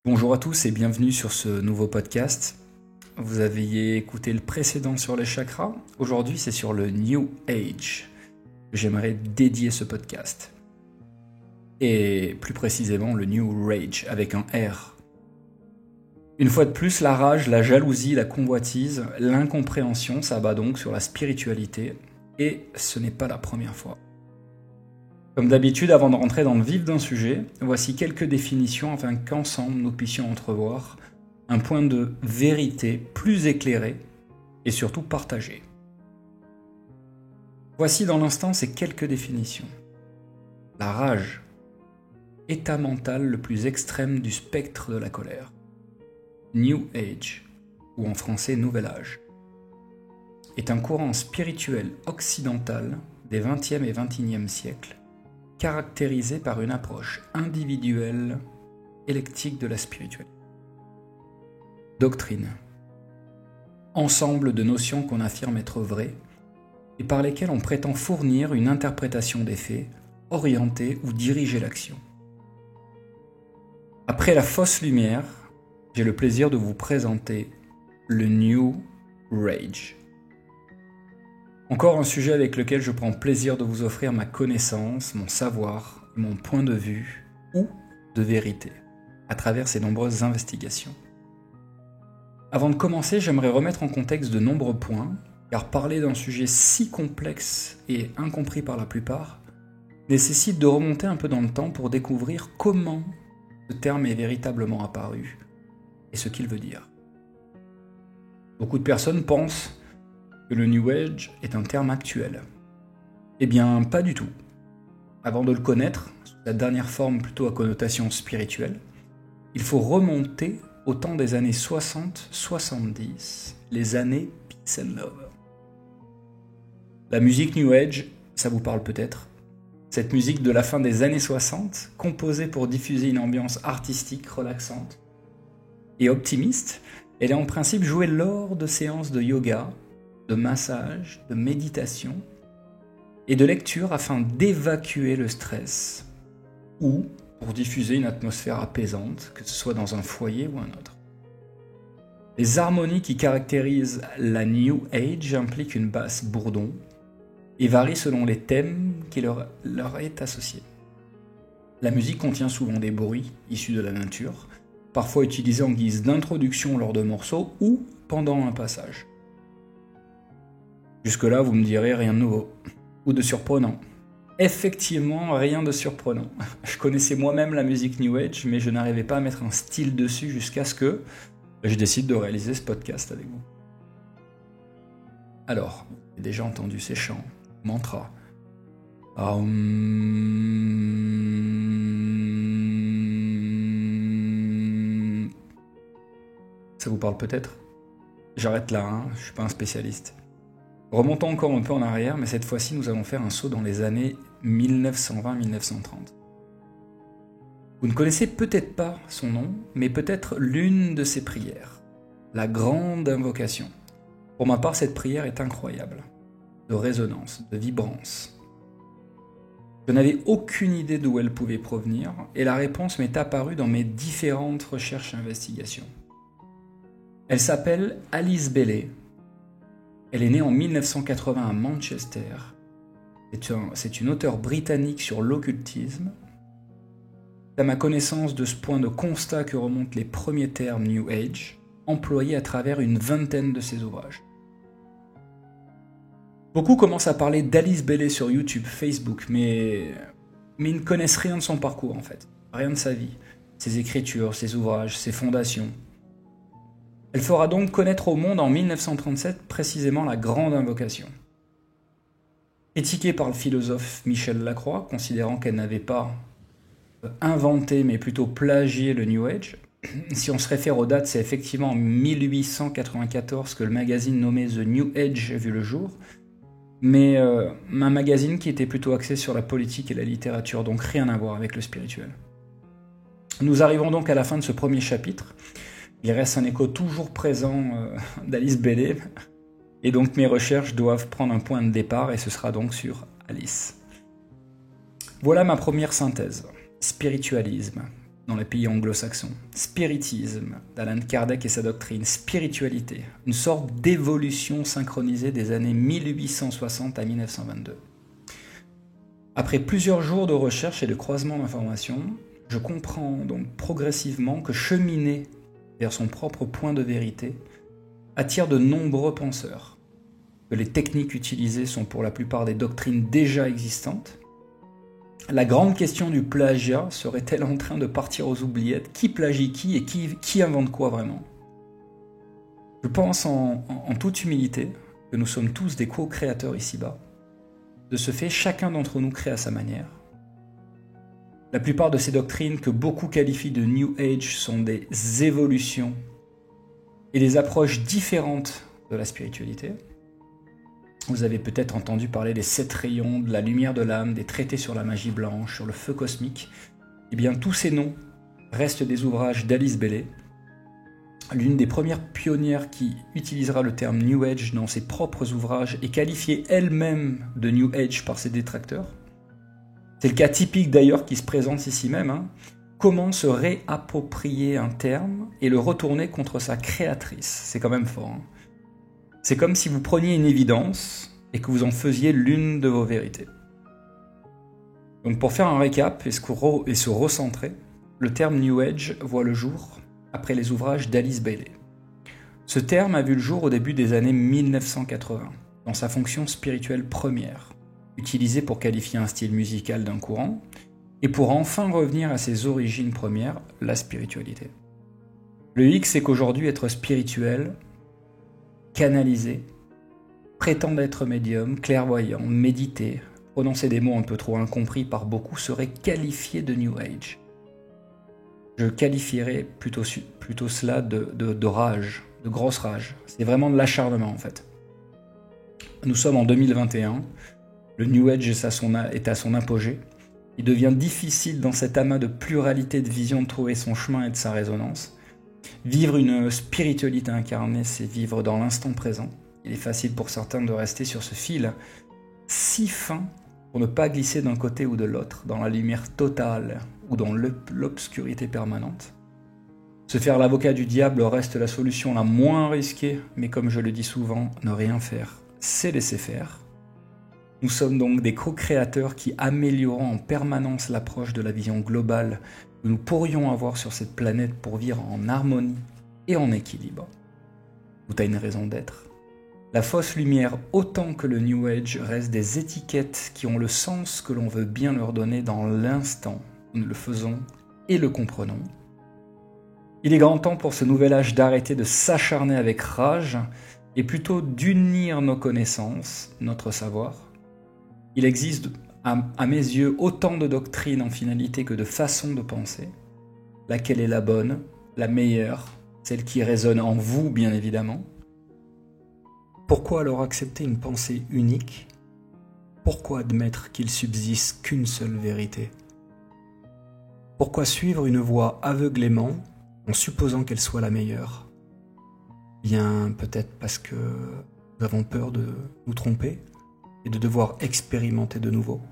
Bonjour à tous et bienvenue sur ce nouveau podcast. Vous aviez écouté le précédent sur les chakras. Aujourd'hui, c'est sur le New Age que j'aimerais dédier ce podcast. Et plus précisément, le New Rage avec un R. Une fois de plus, la rage, la jalousie, la convoitise, l'incompréhension s'abat donc sur la spiritualité. Et ce n'est pas la première fois. Comme d'habitude, avant de rentrer dans le vif d'un sujet, voici quelques définitions afin qu'ensemble nous puissions entrevoir un point de vérité plus éclairé et surtout partagé. Voici dans l'instant ces quelques définitions. La rage, état mental le plus extrême du spectre de la colère. New Age, ou en français Nouvel Âge, est un courant spirituel occidental des 20e et 21e siècles caractérisé par une approche individuelle, électique de la spiritualité. Doctrine. Ensemble de notions qu'on affirme être vraies et par lesquelles on prétend fournir une interprétation des faits, orienter ou diriger l'action. Après la fausse lumière, j'ai le plaisir de vous présenter le New Rage. Encore un sujet avec lequel je prends plaisir de vous offrir ma connaissance, mon savoir, mon point de vue ou de vérité à travers ces nombreuses investigations. Avant de commencer, j'aimerais remettre en contexte de nombreux points, car parler d'un sujet si complexe et incompris par la plupart nécessite de remonter un peu dans le temps pour découvrir comment ce terme est véritablement apparu et ce qu'il veut dire. Beaucoup de personnes pensent que le New Age est un terme actuel. Eh bien, pas du tout. Avant de le connaître, sous sa dernière forme plutôt à connotation spirituelle, il faut remonter au temps des années 60-70, les années Peace and Love. La musique New Age, ça vous parle peut-être. Cette musique de la fin des années 60, composée pour diffuser une ambiance artistique relaxante et optimiste, elle est en principe jouée lors de séances de yoga, de massage, de méditation et de lecture afin d'évacuer le stress ou pour diffuser une atmosphère apaisante, que ce soit dans un foyer ou un autre. Les harmonies qui caractérisent la New Age impliquent une basse bourdon et varient selon les thèmes qui leur est associé. La musique contient souvent des bruits issus de la nature, parfois utilisés en guise d'introduction lors de morceaux ou pendant un passage. Jusque-là, vous me direz rien de nouveau ou de surprenant. Effectivement, rien de surprenant. Je connaissais moi-même la musique New Age, mais je n'arrivais pas à mettre un style dessus jusqu'à ce que je décide de réaliser ce podcast avec vous. Alors, vous avez déjà entendu ces chants, mantras. Ça vous parle peut-être ? J'arrête là, je suis pas un spécialiste. Remontons encore un peu en arrière, mais cette fois-ci, nous allons faire un saut dans les années 1920-1930. Vous ne connaissez peut-être pas son nom, mais peut-être l'une de ses prières, la Grande Invocation. Pour ma part, cette prière est incroyable, de résonance, de vibrance. Je n'avais aucune idée d'où elle pouvait provenir, et la réponse m'est apparue dans mes différentes recherches et investigations. Elle s'appelle Alice Bailey. Elle est née en 1980 à Manchester. C'est une auteure britannique sur l'occultisme. C'est à ma connaissance de ce point de constat que remontent les premiers termes New Age, employés à travers une vingtaine de ses ouvrages. Beaucoup commencent à parler d'Alice Bailey sur YouTube, Facebook, mais ils ne connaissent rien de son parcours en fait, rien de sa vie, ses écritures, ses ouvrages, ses fondations. Elle fera donc connaître au monde en 1937 précisément la Grande Invocation. Critiquée par le philosophe Michel Lacroix, considérant qu'elle n'avait pas inventé mais plutôt plagié le New Age, si on se réfère aux dates, c'est effectivement en 1894 que le magazine nommé The New Age a vu le jour, mais un magazine qui était plutôt axé sur la politique et la littérature, donc rien à voir avec le spirituel. Nous arrivons donc à la fin de ce premier chapitre. Il reste un écho toujours présent d'Alice Bailey, et donc mes recherches doivent prendre un point de départ, et ce sera donc sur Alice. Voilà ma première synthèse. Spiritualisme. dans les pays anglo-saxons, spiritisme d'Alan Kardec et sa doctrine, spiritualité, une sorte d'évolution synchronisée des années 1860 à 1922. Après plusieurs jours de recherche et de croisement d'informations, je comprends donc progressivement que cheminer vers son propre point de vérité attire de nombreux penseurs, que les techniques utilisées sont pour la plupart des doctrines déjà existantes. La grande question du plagiat serait-elle en train de partir aux oubliettes? Qui plagie qui et qui invente quoi vraiment? Je pense en toute humilité que nous sommes tous des co-créateurs ici-bas. De ce fait, chacun d'entre nous crée à sa manière. La plupart de ces doctrines que beaucoup qualifient de New Age sont des évolutions et des approches différentes de la spiritualité. Vous avez peut-être entendu parler des 7 rayons, de la lumière de l'âme, des traités sur la magie blanche, sur le feu cosmique. Eh bien, tous ces noms restent des ouvrages d'Alice Bailey, l'une des premières pionnières qui utilisera le terme New Age dans ses propres ouvrages et qualifiée elle-même de New Age par ses détracteurs. C'est le cas typique d'ailleurs qui se présente ici même. Comment se réapproprier un terme et le retourner contre sa créatrice? C'est quand même fort. C'est comme si vous preniez une évidence et que vous en faisiez l'une de vos vérités. Donc pour faire un récap et se recentrer, le terme New Age voit le jour après les ouvrages d'Alice Bailey. Ce terme a vu le jour au début des années 1980, dans sa fonction spirituelle première, utilisé pour qualifier un style musical d'un courant, et pour enfin revenir à ses origines premières, la spiritualité. Le hic, c'est qu'aujourd'hui, être spirituel, canalisé, prétendre être médium, clairvoyant, méditer, prononcer des mots un peu trop incompris par beaucoup, serait qualifié de New Age. Je qualifierais plutôt cela de rage, de grosse rage. C'est vraiment de l'acharnement en fait. Nous sommes en 2021, le New Age est à son apogée. Il devient difficile dans cet amas de pluralité de visions de trouver son chemin et de sa résonance. Vivre une spiritualité incarnée, c'est vivre dans l'instant présent. Il est facile pour certains de rester sur ce fil si fin pour ne pas glisser d'un côté ou de l'autre, dans la lumière totale ou dans l'obscurité permanente. Se faire l'avocat du diable reste la solution la moins risquée, mais comme je le dis souvent, ne rien faire, c'est laisser faire. Nous sommes donc des co-créateurs qui améliorons en permanence l'approche de la vision globale que nous pourrions avoir sur cette planète pour vivre en harmonie et en équilibre. Tout a une raison d'être. La fausse lumière, autant que le New Age, reste des étiquettes qui ont le sens que l'on veut bien leur donner dans l'instant où nous le faisons et le comprenons. Il est grand temps pour ce nouvel âge d'arrêter de s'acharner avec rage et plutôt d'unir nos connaissances, notre savoir. Il existe, à mes yeux, autant de doctrines en finalité que de façons de penser. Laquelle est la bonne, la meilleure, celle qui résonne en vous, bien évidemment. Pourquoi alors accepter une pensée unique? Pourquoi admettre qu'il subsiste qu'une seule vérité? Pourquoi suivre une voie aveuglément en supposant qu'elle soit la meilleure? Bien, peut-être parce que nous avons peur de nous tromper et de devoir expérimenter de nouveau.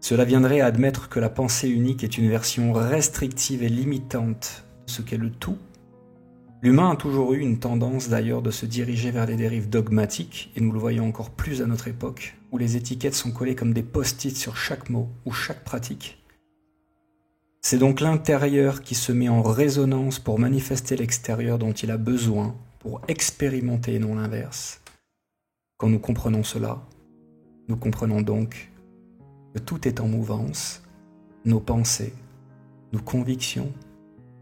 Cela viendrait à admettre que la pensée unique est une version restrictive et limitante de ce qu'est le tout. L'humain a toujours eu une tendance d'ailleurs de se diriger vers les dérives dogmatiques, et nous le voyons encore plus à notre époque, où les étiquettes sont collées comme des post-it sur chaque mot ou chaque pratique. C'est donc l'intérieur qui se met en résonance pour manifester l'extérieur dont il a besoin, pour expérimenter et non l'inverse. Quand nous comprenons cela, nous comprenons donc que tout est en mouvance, nos pensées, nos convictions,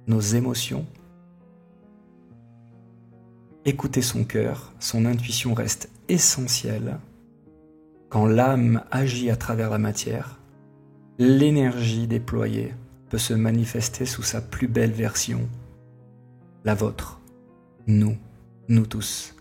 nos émotions. Écouter son cœur, son intuition reste essentielle. Quand l'âme agit à travers la matière, l'énergie déployée peut se manifester sous sa plus belle version. La vôtre, nous tous.